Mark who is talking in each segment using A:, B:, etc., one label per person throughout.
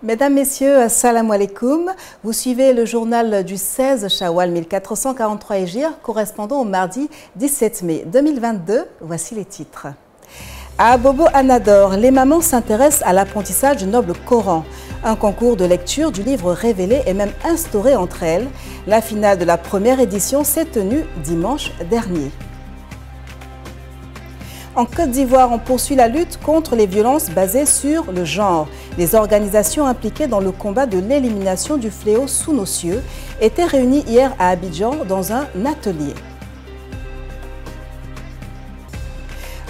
A: Mesdames, Messieurs, assalamu alaikum. Vous suivez le journal du 16 Shawwal 1443 Hégire, correspondant au mardi 17 mai 2022. Voici les titres. À Abobo Anador, les mamans s'intéressent à l'apprentissage du noble Coran. Un concours de lecture du livre révélé est même instauré entre elles. La finale de la première édition s'est tenue dimanche dernier. En Côte d'Ivoire, on poursuit la lutte contre les violences basées sur le genre. Les organisations impliquées dans le combat de l'élimination du fléau sous nos cieux étaient réunies hier à Abidjan dans un atelier.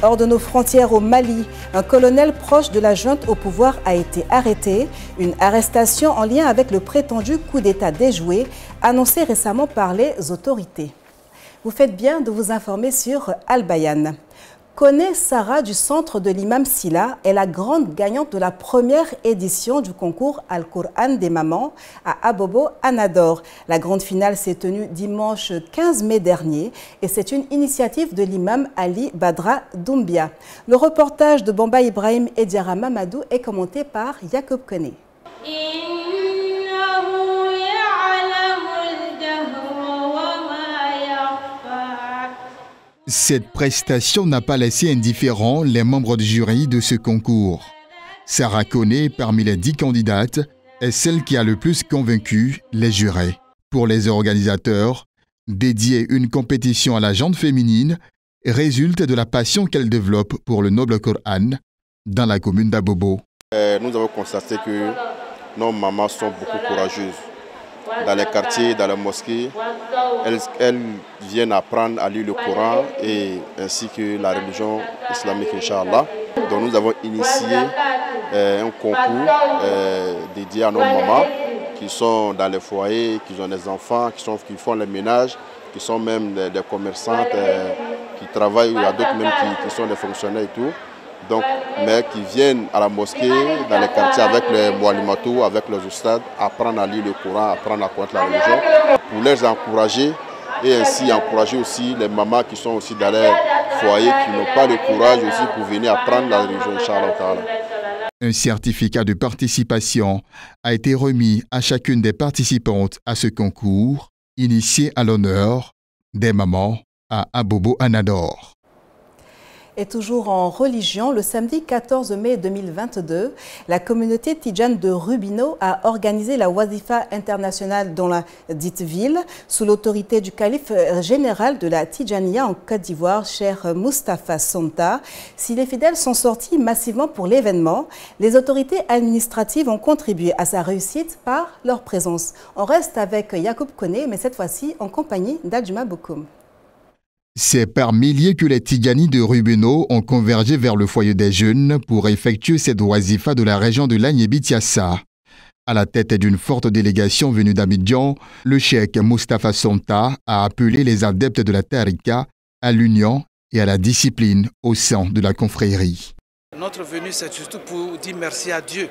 A: Hors de nos frontières au Mali, un colonel proche de la junte au pouvoir a été arrêté. Une arrestation en lien avec le prétendu coup d'État déjoué, annoncé récemment par les autorités. Vous faites bien de vous informer sur Al Bayan. Kone Sarah du centre de l'imam Silla est la grande gagnante de la première édition du concours Al-Qur'an des mamans à Abobo Anador. La grande finale s'est tenue dimanche 15 mai dernier et c'est une initiative de l'imam Ali Badra Doumbia. Le reportage de Bamba Ibrahim et Diara Mamadou est commenté par Jacob Kone.
B: Cette prestation n'a pas laissé indifférents les membres du jury de ce concours. Sarah Kone, parmi les 10 candidates, est celle qui a le plus convaincu les jurés. Pour les organisateurs, dédier une compétition à la gente féminine résulte de la passion qu'elle développe pour le noble Coran dans la commune d'Abobo.
C: Nous avons constaté que nos mamans sont beaucoup courageuses. Dans les quartiers, dans les mosquées, elles viennent apprendre à lire le Coran et ainsi que la religion islamique, Inch'Allah. Donc nous avons initié un concours dédié à nos mamans qui sont dans les foyers, qui ont des enfants, qui font les ménages, qui sont même des commerçantes, qui travaillent, il y a d'autres même qui sont des fonctionnaires et tout. Donc, mais qui viennent à la mosquée, dans les quartiers avec les Moualimatou, avec les Oustad, apprendre à lire le Coran, apprendre à connaître la religion, pour les encourager et ainsi encourager aussi les mamans qui sont aussi dans les foyers, qui n'ont pas le courage aussi pour venir apprendre la religion, Inch'Allah.
B: Un certificat de participation a été remis à chacune des participantes à ce concours, initié à l'honneur des mamans à Abobo Anador.
A: Et toujours en religion, le samedi 14 mai 2022, la communauté tidjane de Rubino a organisé la Wazifa internationale dans la dite ville, sous l'autorité du calife général de la Tidjaniya en Côte d'Ivoire, Cheikh Moustapha Sonta. Si les fidèles sont sortis massivement pour l'événement, les autorités administratives ont contribué à sa réussite par leur présence. On reste avec Jacob Kone, mais cette fois-ci en compagnie d'Adjuma Bokoum.
B: C'est par milliers que les Tidjani de Rubino ont convergé vers le foyer des jeunes pour effectuer cette wazifa de la région de l'Agnébi-Tiassa. À la tête d'une forte délégation venue d'Abidjan, le cheikh Moustapha Sonta a appelé les adeptes de la Tarika à l'union et à la discipline au sein de la confrérie.
D: Notre venue, c'est surtout pour dire merci à Dieu.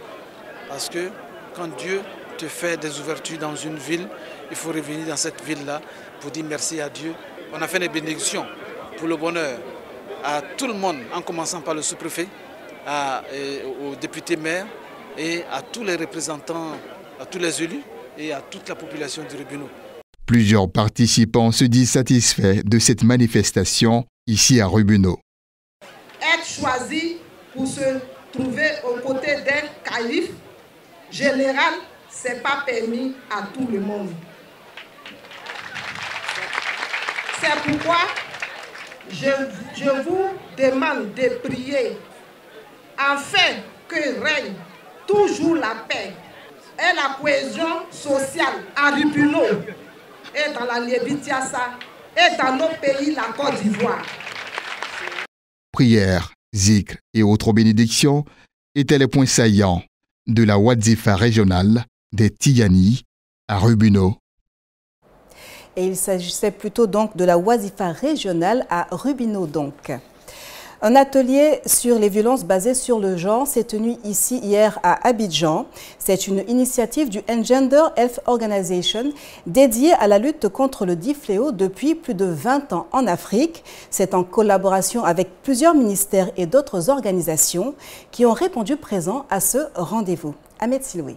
D: Parce que quand Dieu te fait des ouvertures dans une ville, il faut revenir dans cette ville-là pour dire merci à Dieu. On a fait des bénédictions pour le bonheur à tout le monde, en commençant par le sous-préfet, aux députés maires et à tous les représentants, à tous les élus et à toute la population du Rubino.
B: Plusieurs participants se disent satisfaits de cette manifestation ici à Rubino.
E: Être choisi pour se trouver aux côtés d'un calife général, ce n'est pas permis à tout le monde. C'est pourquoi je vous demande de prier afin que règne toujours la paix et la cohésion sociale à Rubino et dans la Agnébi-Tiassa et dans nos pays, la Côte d'Ivoire.
B: Prières, zikr et autres bénédictions étaient les points saillants de la Wazifa régionale des Tidjani à Rubino.
A: Et il s'agissait plutôt donc de la Wazifa régionale à Rubino donc. Un atelier sur les violences basées sur le genre s'est tenu ici hier à Abidjan. C'est une initiative du Engender Health Organization dédiée à la lutte contre le dit fléau depuis plus de 20 ans en Afrique. C'est en collaboration avec plusieurs ministères et d'autres organisations qui ont répondu présent à ce rendez-vous. Ahmed Siloui.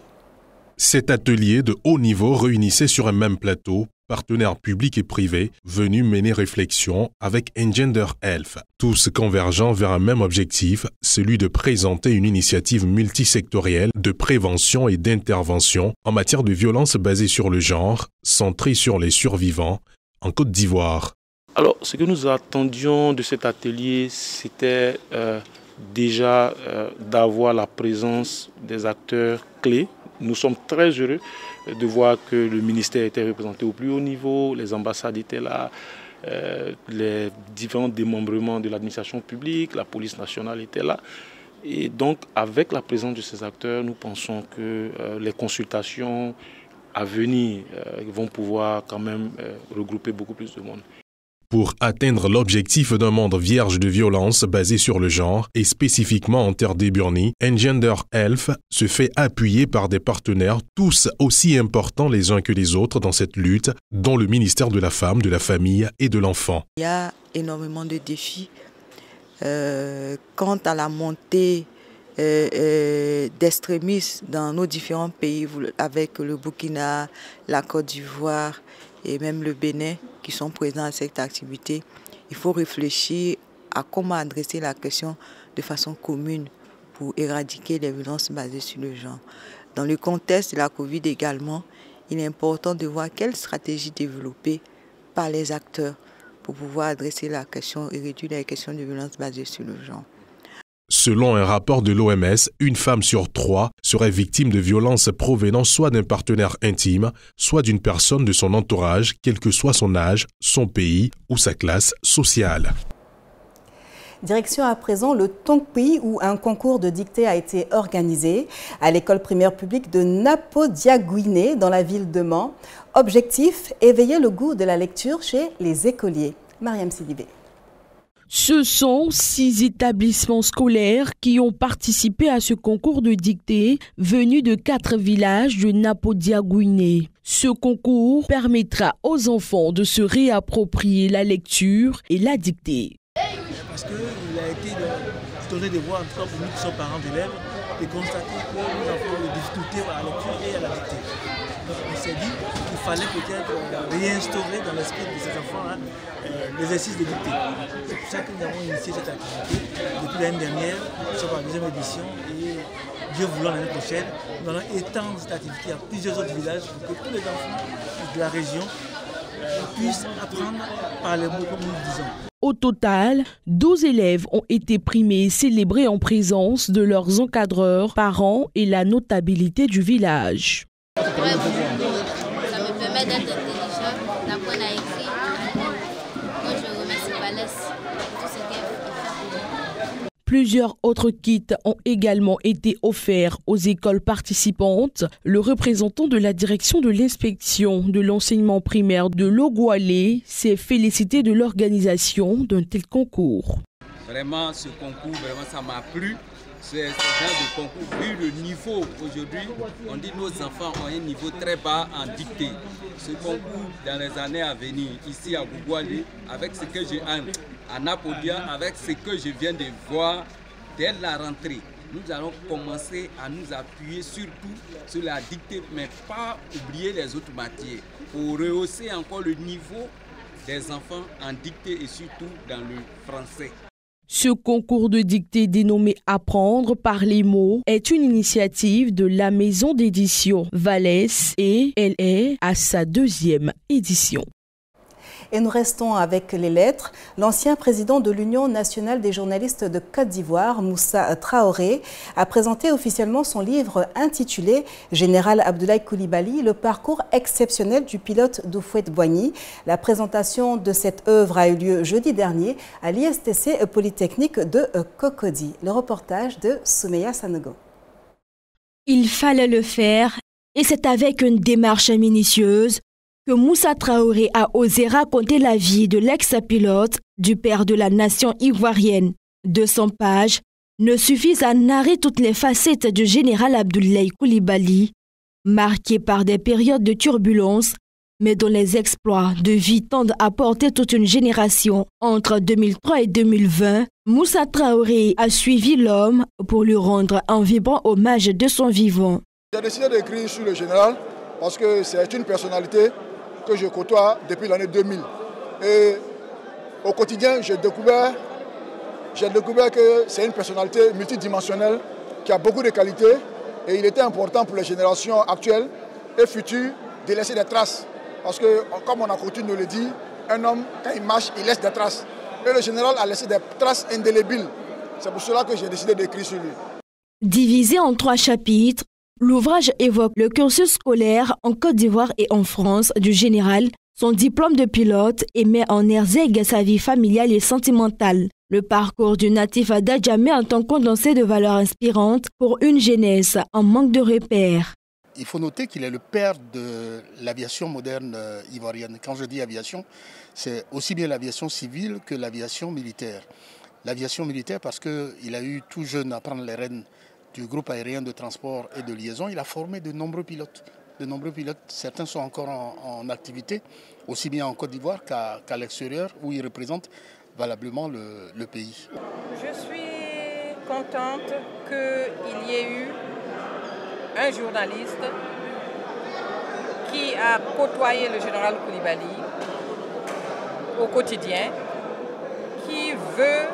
F: Cet atelier de haut niveau réunissait sur un même plateau partenaires publics et privés venus mener réflexion avec Engender Health, tous convergeant vers un même objectif, celui de présenter une initiative multisectorielle de prévention et d'intervention en matière de violence basée sur le genre, centrée sur les survivants, en Côte d'Ivoire.
G: Alors, ce que nous attendions de cet atelier, c'était déjà d'avoir la présence des acteurs clés. Nous sommes très heureux de voir que le ministère était représenté au plus haut niveau, les ambassades étaient là, les différents démembrements de l'administration publique, la police nationale était là. Et donc, avec la présence de ces acteurs, nous pensons que les consultations à venir vont pouvoir quand même regrouper beaucoup plus de monde.
F: Pour atteindre l'objectif d'un monde vierge de violence basé sur le genre et spécifiquement en terre d'Eburnie, Engender Health se fait appuyer par des partenaires tous aussi importants les uns que les autres dans cette lutte, dont le ministère de la Femme, de la Famille et de l'Enfant.
H: Il y a énormément de défis quant à la montée d'extrémistes dans nos différents pays, avec le Burkina, la Côte d'Ivoire et même le Bénin qui sont présents à cette activité. Il faut réfléchir à comment adresser la question de façon commune pour éradiquer les violences basées sur le genre. Dans le contexte de la Covid également, il est important de voir quelle stratégie développer par les acteurs pour pouvoir adresser la question et réduire les questions de violences basées sur le genre.
F: Selon un rapport de l'OMS, une femme sur 3 serait victime de violences provenant soit d'un partenaire intime, soit d'une personne de son entourage, quel que soit son âge, son pays ou sa classe sociale.
A: Direction à présent le Tongpi où un concours de dictée a été organisé à l'école primaire publique de Napodiaguiné dans la ville de Mans. Objectif, éveiller le goût de la lecture chez les écoliers. Mariam Sidibé.
I: Ce sont 6 établissements scolaires qui ont participé à ce concours de dictée venu de 4 villages de Napodiaguiné. Ce concours permettra aux enfants de se réapproprier la lecture et la dictée.
J: Parce qu'il a été donné de voir, en tout cas pour nous qui sommes parents d'élèves, de constater que nous avons des difficultés à la lecture et à la dictée. Donc on s'est dit qu'il fallait peut-être réinstaurer dans l'esprit de ces enfants l'exercice de dictée. C'est pour ça que nous avons initié cette activité. Depuis l'année dernière, nous sommes à la 2e édition et Dieu voulant l'année prochaine, nous allons étendre cette activité à plusieurs autres villages pour que tous les enfants de la région puissent apprendre par les mots comme nous le disons.
I: Au total, 12 élèves ont été primés et célébrés en présence de leurs encadreurs, parents et la notabilité du village.
K: Ouais, ça me permet d'être intelligent, d'apprendre à écrire. Moi, je remercie Valès pour tout ce qu'elle fait.
I: Plusieurs autres kits ont également été offerts aux écoles participantes. Le représentant de la direction de l'inspection de l'enseignement primaire de Logoualé s'est félicité de l'organisation d'un tel concours.
L: Vraiment, ce concours, ça m'a plu. Ce genre de concours, vu le niveau aujourd'hui, on dit que nos enfants ont un niveau très bas en dictée. Ce concours, dans les années à venir, ici à Gougoualé, avec ce que j'ai à Napodia, avec ce que je viens de voir dès la rentrée, nous allons commencer à nous appuyer surtout sur la dictée, mais pas oublier les autres matières, pour rehausser encore le niveau des enfants en dictée et surtout dans le français.
I: Ce concours de dictée dénommé « Apprendre par les mots » est une initiative de la maison d'édition Valès et elle est à sa 2e édition.
A: Et nous restons avec les lettres. L'ancien président de l'Union nationale des journalistes de Côte d'Ivoire, Moussa Traoré, a présenté officiellement son livre intitulé « Général Abdoulaye Coulibaly, le parcours exceptionnel du pilote d'Houphouët-Boigny ». La présentation de cette œuvre a eu lieu jeudi dernier à l'ISTC Polytechnique de Cocody. Le reportage de Soumeya Sanogo.
M: Il fallait le faire et c'est avec une démarche minutieuse que Moussa Traoré a osé raconter la vie de l'ex-pilote du père de la nation ivoirienne. 200 pages ne suffisent à narrer toutes les facettes du général Abdoulaye Coulibaly, marqué par des périodes de turbulence, mais dont les exploits de vie tendent à porter toute une génération. Entre 2003 et 2020, Moussa Traoré a suivi l'homme pour lui rendre un vibrant hommage de son vivant.
N: J'ai décidé d'écrire sur le général parce que c'est une personnalité que je côtoie depuis l'année 2000. Et au quotidien, j'ai découvert que c'est une personnalité multidimensionnelle qui a beaucoup de qualités et il était important pour les générations actuelles et futures de laisser des traces. Parce que, comme on a coutume de le dire, un homme, quand il marche, il laisse des traces. Et le général a laissé des traces indélébiles. C'est pour cela que j'ai décidé d'écrire sur lui.
M: Divisé en 3 chapitres, l'ouvrage évoque le cursus scolaire en Côte d'Ivoire et en France du général, son diplôme de pilote et met en exergue sa vie familiale et sentimentale. Le parcours du natif à Djamé est un condensé de valeurs inspirantes pour une jeunesse en manque de repères.
O: Il faut noter qu'il est le père de l'aviation moderne ivoirienne. Quand je dis aviation, c'est aussi bien l'aviation civile que l'aviation militaire. L'aviation militaire parce qu'il a eu tout jeune à prendre les rênes du groupe aérien de transport et de liaison. Il a formé de nombreux pilotes. Certains sont encore en activité, aussi bien en Côte d'Ivoire qu'à l'extérieur, où ils représentent valablement le pays.
P: Je suis contente qu'il y ait eu un journaliste qui a côtoyé le général Coulibaly au quotidien, qui veut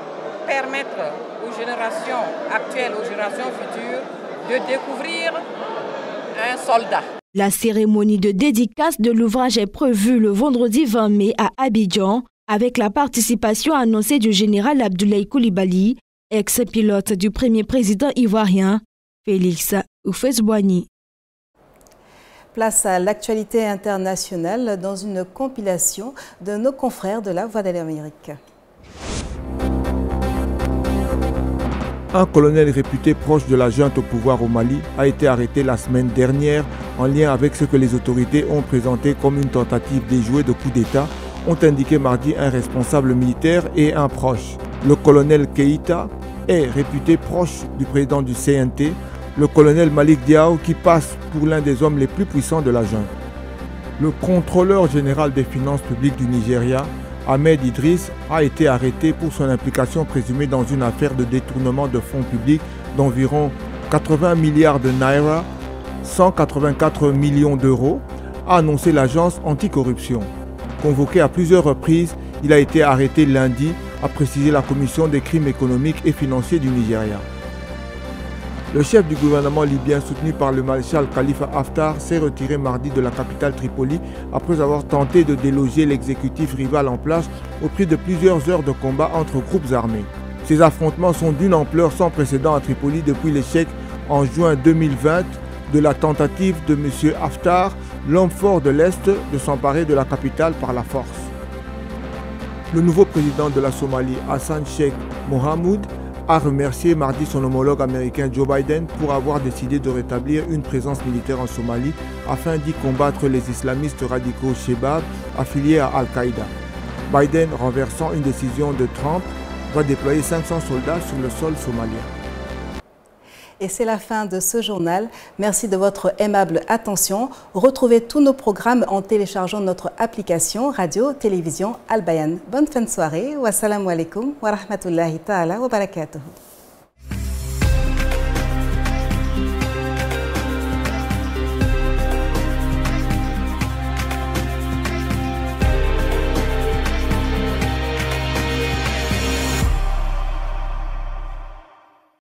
P: permettre aux générations actuelles, aux générations futures, de découvrir un soldat.
M: La cérémonie de dédicace de l'ouvrage est prévue le vendredi 20 mai à Abidjan, avec la participation annoncée du général Abdoulaye Coulibaly, ex-pilote du premier président ivoirien, Félix Houphouët-Boigny.
A: Place à l'actualité internationale dans une compilation de nos confrères de la Voix de l'Amérique.
Q: Un colonel réputé proche de la junte au pouvoir au Mali a été arrêté la semaine dernière en lien avec ce que les autorités ont présenté comme une tentative déjouée de coup d'État, ont indiqué mardi un responsable militaire et un proche. Le colonel Keïta est réputé proche du président du CNT, le colonel Malik Diaw, qui passe pour l'un des hommes les plus puissants de la junte. Le contrôleur général des finances publiques du Nigeria, Ahmed Idriss, a été arrêté pour son implication présumée dans une affaire de détournement de fonds publics d'environ 80 milliards de naira, 184 millions d'euros, a annoncé l'agence anticorruption. Convoqué à plusieurs reprises, il a été arrêté lundi, a précisé la commission des crimes économiques et financiers du Nigeria. Le chef du gouvernement libyen soutenu par le maréchal Khalifa Haftar s'est retiré mardi de la capitale Tripoli après avoir tenté de déloger l'exécutif rival en place au prix de plusieurs heures de combat entre groupes armés. Ces affrontements sont d'une ampleur sans précédent à Tripoli depuis l'échec en juin 2020 de la tentative de M. Haftar, l'homme fort de l'Est, de s'emparer de la capitale par la force. Le nouveau président de la Somalie, Hassan Sheikh Mohamud, a remercié mardi son homologue américain Joe Biden pour avoir décidé de rétablir une présence militaire en Somalie afin d'y combattre les islamistes radicaux Shebab affiliés à Al-Qaïda. Biden, renversant une décision de Trump, va déployer 500 soldats sur le sol somalien.
A: Et c'est la fin de ce journal. Merci de votre aimable attention. Retrouvez tous nos programmes en téléchargeant notre application radio-télévision Al Bayan. Bonne fin de soirée. Wassalamu alaikum wa rahmatullahi ta'ala wa barakatuhu.